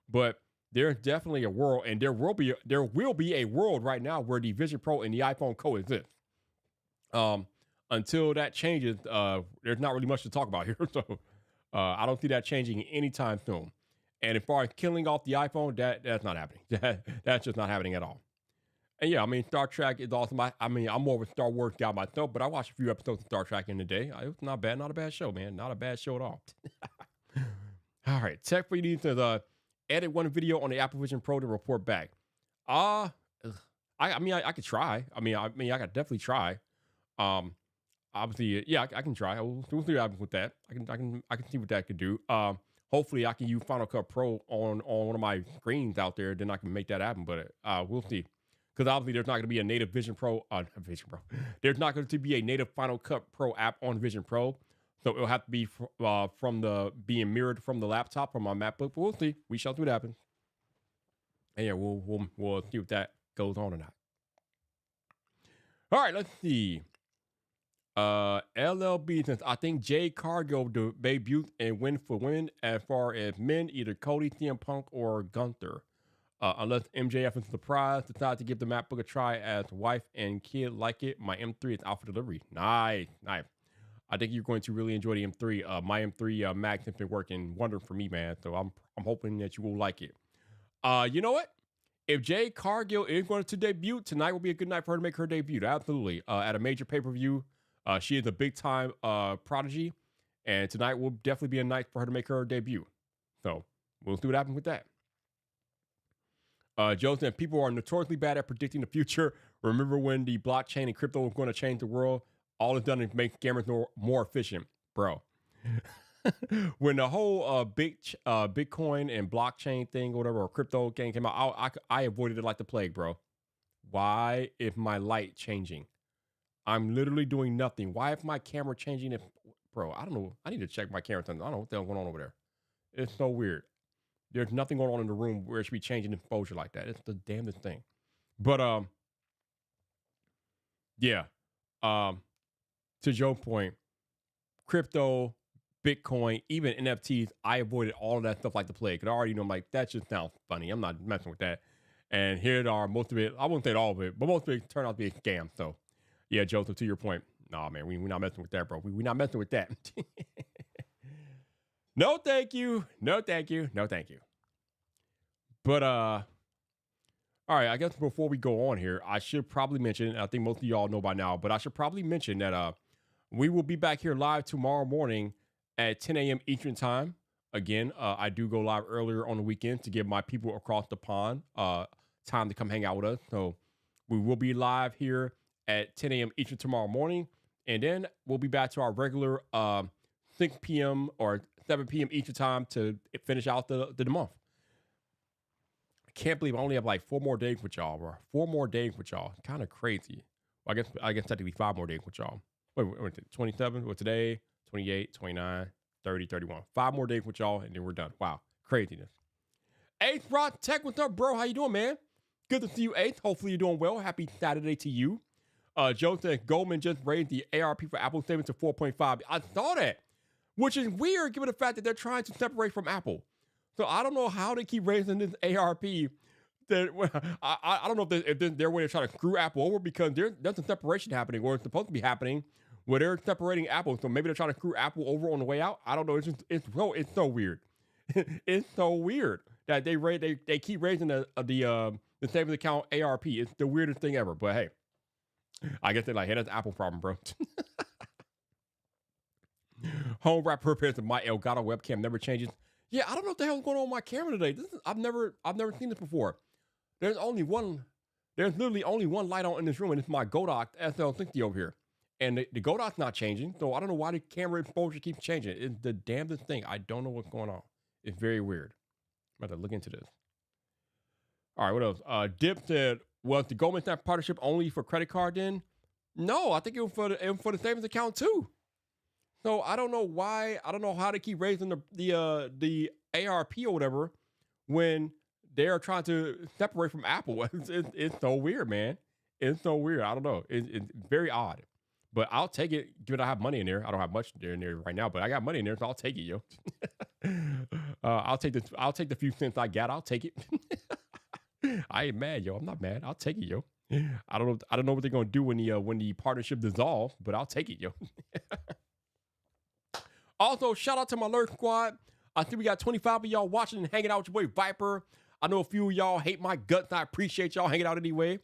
But there's definitely a world, and there will be a world right now where the Vision Pro and the iPhone coexist. Until that changes, there's not really much to talk about here. So I don't see that changing anytime soon. And as far as killing off the iPhone, that's not happening. That's just not happening at all. And yeah, I mean, Star Trek is awesome. I'm more of a Star Wars guy myself, but I watched a few episodes of Star Trek in the day. It was not bad, not a bad show, man. Not a bad show at all. All right, Tech for You says, edit one video on the Apple Vision Pro to report back. I could try. I could definitely try. Obviously, yeah, I can try. We'll see what happens with that. I can see what that could do. Hopefully, I can use Final Cut Pro on one of my screens out there. Then I can make that happen. But we'll see. Because obviously, there's not going to be a native Vision Pro. There's not going to be a native Final Cut Pro app on Vision Pro. So it'll have to be being mirrored from the laptop from my MacBook. But we'll see. We shall see what happens. And yeah, we'll see if that goes on or not. All right, let's see. LLB, since I think Jade Cargill debuted and win for women as far as men, either Cody, CM Punk, or Gunther. Unless MJF is surprised, decide to give the MacBook a try as wife and kid like it. My M3 is out for delivery. Nice, nice. I think you're going to really enjoy the M3. My M3 Max has been working wonder for me, man. So I'm hoping that you will like it. You know what? If Jade Cargill is going to debut, tonight will be a good night for her to make her debut. Absolutely. At a major pay-per-view. She is a big-time prodigy. And tonight will definitely be a night for her to make her debut. So we'll see what happens with that. Joe said, people are notoriously bad at predicting the future. Remember when the blockchain and crypto was going to change the world? All it's done is make scammers more efficient, bro. When the whole Bitcoin and blockchain thing, or whatever, or crypto game came out, I avoided it like the plague, bro. Why is my light changing? I'm literally doing nothing. Why is my camera changing? Bro, I don't know. I need to check my camera. I don't know what the hell's going on over there. It's so weird. There's nothing going on in the room where it should be changing exposure like that. It's the damnedest thing. But yeah. To Joe's point, crypto, Bitcoin, even NFTs, I avoided all of that stuff like the plague. Because I already know, I'm like, that just sounds funny. I'm not messing with that. And here are most of it. I wouldn't say all of it, but most of it turned out to be a scam. So, yeah, Joseph, to your point, nah, man, we're not messing with that, bro. We're not messing with that. No, thank you. No, thank you. No, thank you. But, all right, I guess before we go on here, I should probably mention, and I think most of y'all know by now, but I should probably mention that we will be back here live tomorrow morning at 10 a.m. Eastern time. Again, I do go live earlier on the weekend to give my people across the pond time to come hang out with us. So we will be live here at 10 a.m. Eastern tomorrow morning. And then we'll be back to our regular 6 p.m. or 7 p.m. Eastern time to finish out the month. I can't believe I only have like 4 more days with y'all, bro. 4 more days with y'all. Kind of crazy. Well, I guess technically 5 more days with y'all. Wait, 27? Well, today, 28, 29, 30, 31. 5 more days with y'all, and then we're done. Wow. Craziness. Ace Rod Tech, what's up, bro? How you doing, man? Good to see you, Ace. Hopefully you're doing well. Happy Saturday to you. Joe said Goldman just raised the ARP for Apple statement to 4.5. I saw that, which is weird given the fact that they're trying to separate from Apple. So I don't know how they keep raising this ARP. That I don't know if their way to try to screw Apple over, because there's a separation happening, or it's supposed to be happening, where they're separating Apple. So maybe they're trying to screw Apple over on the way out. I don't know. It's so weird. It's so weird that they keep raising the savings account ARP. It's the weirdest thing ever. But hey, I guess they're like, hey, that's Apple problem, bro. Home wrap purpose of my Elgato webcam never changes. Yeah, I don't know what the hell's going on with my camera today. I've never seen this before. There's literally only one light on in this room, and it's my Godox SL60 over here. And the Godox not changing, so I don't know why the camera exposure keeps changing. It's the damnedest thing. I don't know what's going on. It's very weird. I'm about to look into this. All right, what else? Dip said, was the Goldman Sachs partnership only for credit card then? No, I think it was for the savings account too. So I don't know why. I don't know how they keep raising the ARP or whatever when they are trying to separate from Apple. It's so weird, man. It's so weird. I don't know. It's very odd. But I'll take it, given I have money in there. I don't have much in there right now, but I got money in there, so I'll take it, yo. I'll take the few cents I got. I'll take it. I ain't mad, yo. I'm not mad. I'll take it, yo. I don't know what they're gonna do when the partnership dissolves, but I'll take it, yo. Also, shout out to my Lurk Squad. I think we got 25 of y'all watching and hanging out with your boy Vyyyper. I know a few of y'all hate my guts. I appreciate y'all hanging out anyway.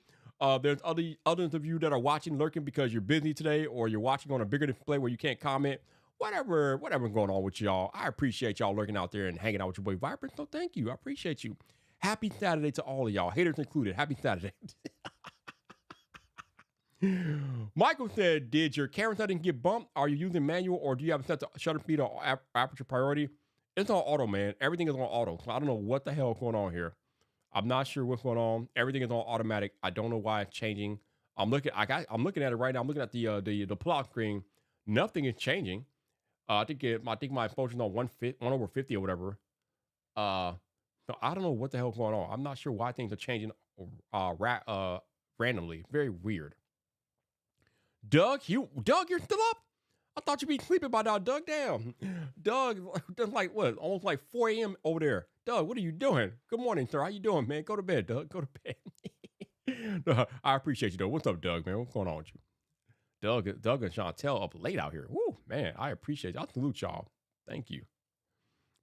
There's others of you that are watching, lurking because you're busy today, or you're watching on a bigger display where you can't comment. Whatever's going on with y'all, I appreciate y'all lurking out there and hanging out with your boy Vyyyper. So thank you. I appreciate you. Happy Saturday to all of y'all, haters included. Happy Saturday. Michael said, did your camera setting get bumped? Are you using manual, or do you have a set to shutter speed or aperture priority? It's on auto, man. Everything is on auto. So I don't know what the hell is going on here. I'm not sure what's going on. Everything is on automatic. I don't know why it's changing. I'm looking at it right now. I'm looking at the plot screen. Nothing is changing. I think my exposure is on 1/50 or whatever. So I don't know what the hell is going on. I'm not sure why things are changing randomly. Very weird. Doug, you're still up? I thought you'd be sleeping by now, Doug. Damn. Doug, that's like what? Almost like 4 a.m. over there. Doug, what are you doing? Good morning, sir. How you doing, man? Go to bed, Doug. Go to bed. No, I appreciate you, though. What's up, Doug, man? What's going on with you? Doug and Chantel up late out here. Woo, man, I appreciate you. I salute y'all. Thank you.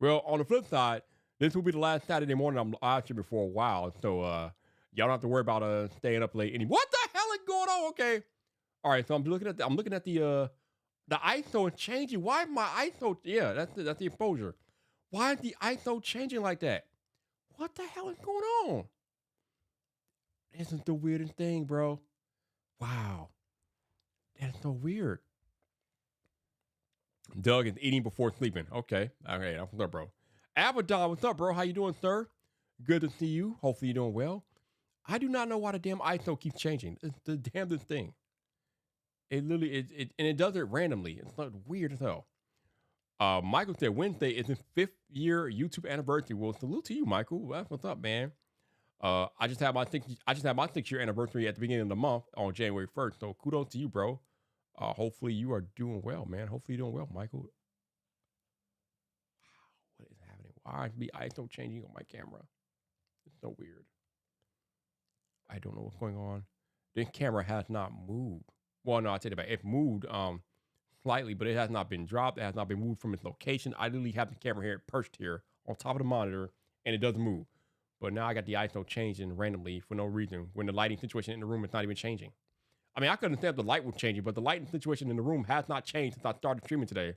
Well, on the flip side, this will be the last Saturday morning I'm out here for a while. So y'all don't have to worry about staying up late anymore. What the hell is going on? Okay. All right, so I'm looking at the ISO is changing. Why is my ISO? Yeah, that's the exposure. Why is the ISO changing like that? What the hell is going on? This is the weirdest thing, bro. Wow. That's so weird. Doug is eating before sleeping. Okay. Okay, what's up, bro? Abaddon, what's up, bro? How you doing, sir? Good to see you. Hopefully you're doing well. I do not know why the damn ISO keeps changing. It's the damnedest thing. It literally and it does it randomly. It's not weird as hell. Michael said Wednesday is his 5th year YouTube anniversary. Well, salute to you, Michael. That's what's up, man. I just had my 6-year anniversary at the beginning of the month on January 1st. So kudos to you, bro. Hopefully you are doing well, man. Hopefully you're doing well, Michael. Wow, what is happening? Why is the ISO changing on my camera? It's so weird. I don't know what's going on. This camera has not moved. Well, no, I take it back. It moved slightly, but it has not been dropped. It has not been moved from its location. I literally have the camera here perched here on top of the monitor, and it doesn't move. But now I got the ISO changing randomly for no reason when the lighting situation in the room is not even changing. I mean, I could understand if the light was changing, but the lighting situation in the room has not changed since I started streaming today.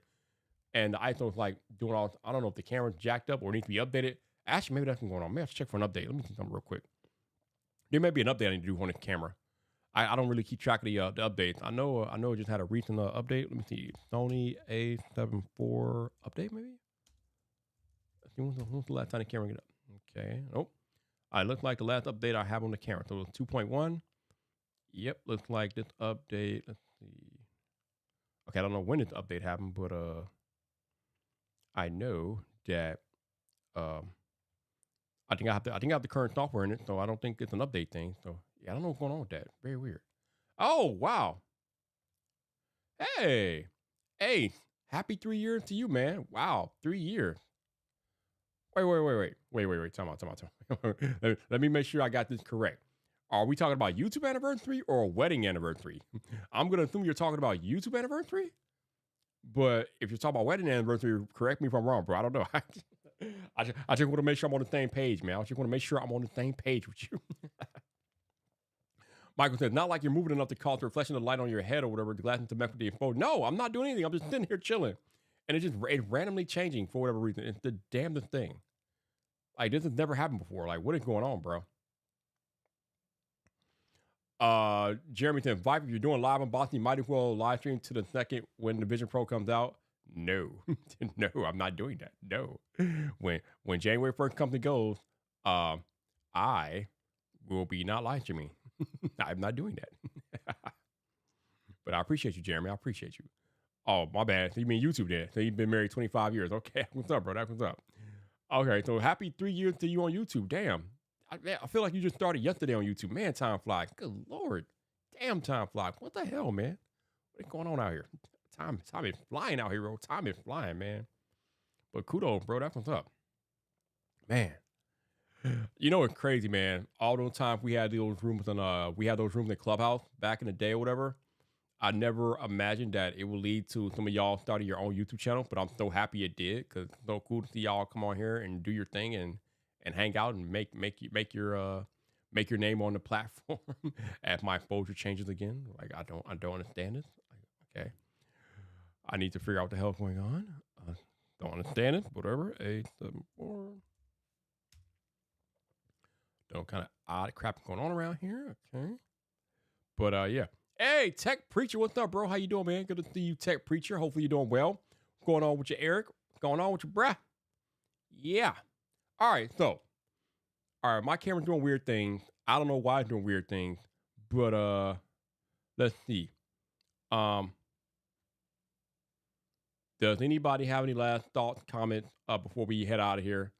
And the ISO is like doing all, I don't know if the camera's jacked up or needs to be updated. Actually, maybe that's what's going on. Maybe I have to check for an update. Let me see something real quick. There may be an update I need to do on the camera. I don't really keep track of the updates. I know it just had a recent update. Let me see. Sony A74 update, maybe? When's the last time the camera get up? Okay. Nope. It looks like the last update I have on the camera. So it was 2.1. Yep, looks like this update. Let's see. Okay, I don't know when this update happened, but I know that I think I have the current software in it, so I don't think it's an update thing. So yeah, I don't know what's going on with that. Very weird. Oh wow. Hey, happy 3 years to you, man. Wow, 3 years. Wait. Time out. Let me make sure I got this correct. Are we talking about YouTube anniversary or a wedding anniversary? I'm gonna assume you're talking about YouTube anniversary. But if you're talking about wedding anniversary, correct me if I'm wrong, bro. I don't know. I just want to make sure I'm on the same page, man. I just want to make sure I'm on the same page with you. Michael says, not like you're moving enough to cause the reflection of the light on your head or whatever, the glass into mess with the info. No, I'm not doing anything. I'm just sitting here chilling. And it's randomly changing for whatever reason. It's the damnedest thing. Like, this has never happened before. Like, what is going on, bro? Jeremy said, Vyyyper, if you're doing live unboxing, you might as well live stream to the second when the Vision Pro comes out. No, no, I'm not doing that. No. When January 1st comes and goes, I will be not live streaming. I'm not doing that. But I appreciate you, Jeremy. I appreciate you. Oh, my bad. So you mean YouTube then? So you've been married 25 years. Okay, what's up, bro? That's what's up. Okay, so happy 3 years to you on YouTube. Damn. I feel like you just started yesterday on YouTube. Man, time flies. Good Lord. Damn, time flies. What the hell, man? What's going on out here? Time is flying out here, bro. Time is flying, man. But kudos, bro. That's what's up. Man. You know what's crazy, man? All those times we had those rooms in Clubhouse back in the day or whatever. I never imagined that it would lead to some of y'all starting your own YouTube channel, but I'm so happy it did because it's so cool to see y'all come on here and do your thing and hang out and make your name on the platform as my exposure changes again. Like I don't understand this. Like, okay, I need to figure out what the hell's going on. Don't understand it. Whatever. 874. Don't kind of odd crap going on around here. Okay, but yeah. Hey, Tech Preacher, what's up, bro? How you doing, man? Good to see you, Tech Preacher. Hopefully you're doing well. What's going on with you, Eric? What's going on with you, bruh? Yeah. All right, so. All right, my camera's doing weird things. I don't know why it's doing weird things, but let's see. Does anybody have any last thoughts, comments before we head out of here?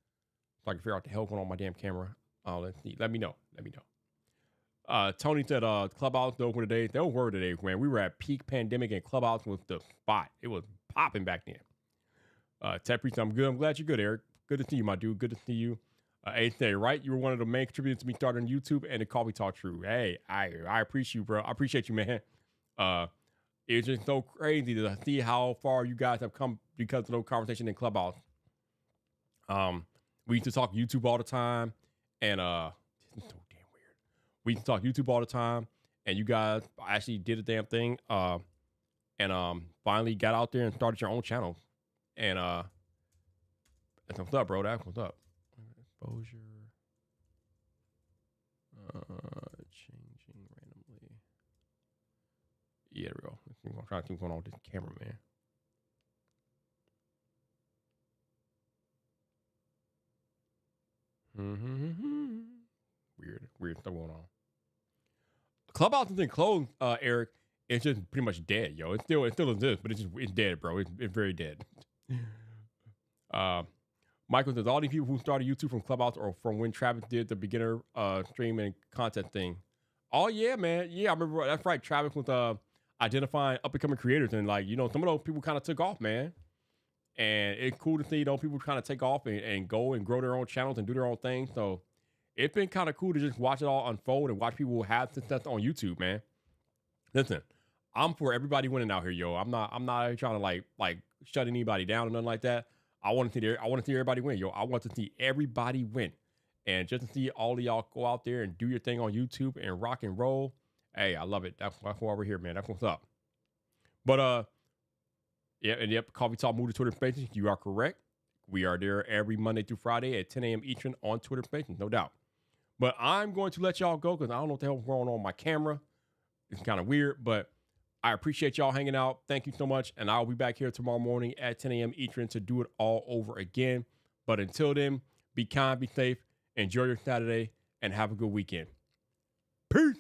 So I can figure out the hell going on with my damn camera. Let's see. Let me know. Tony said Clubhouse open today. They don't worry today, man. We were at peak pandemic and Clubhouse was the spot. It was popping back then. Tech Priest, I'm good. I'm glad you're good, Eric. Good to see you, my dude. Good to see you. Eighth day, right? You were one of the main contributors to me starting on YouTube and the Coffee Talk True. Hey, I appreciate you, bro. I appreciate you, man. It's just so crazy to see how far you guys have come because of those conversations in Clubhouse. We used to talk YouTube all the time, and it's so damn weird. We used to talk YouTube all the time, and you guys actually did a damn thing, and finally got out there and started your own channel. And that's what's up, bro. That's what's up. Exposure. Changing randomly. Yeah, there we go. I'm trying to think what's going on with this camera, man. Weird stuff going on. Clubhouse isn't closed, Eric. It's just pretty much dead, yo. It still exists, but it's dead, bro. It's very dead. Michael says all these people who started YouTube from Clubhouse or from when Travis did the beginner streaming content thing. Oh yeah, man. Yeah, I remember that's right. Travis was identifying up and coming creators, and like, you know, some of those people kind of took off, man. And it's cool to see, you know, people kind of take off and go and grow their own channels and do their own thing. So it's been kind of cool to just watch it all unfold and watch people have success on YouTube, man. Listen, I'm for everybody winning out here, yo. I'm not trying to like shut anybody down or nothing like that. I want to see everybody win, yo. I want to see everybody win. And just to see all of y'all go out there and do your thing on YouTube and rock and roll. Hey, I love it. That's why we're here, man. That's what's up. But yep, Coffee Talk moved to Twitter Spaces. You are correct. We are there every Monday through Friday at 10 a.m. Eastern on Twitter Spaces, no doubt. But I'm going to let y'all go because I don't know what the hell's going on my camera. It's kind of weird, but I appreciate y'all hanging out. Thank you so much. And I'll be back here tomorrow morning at 10 a.m. Eastern to do it all over again. But until then, be kind, be safe, enjoy your Saturday, and have a good weekend. Peace.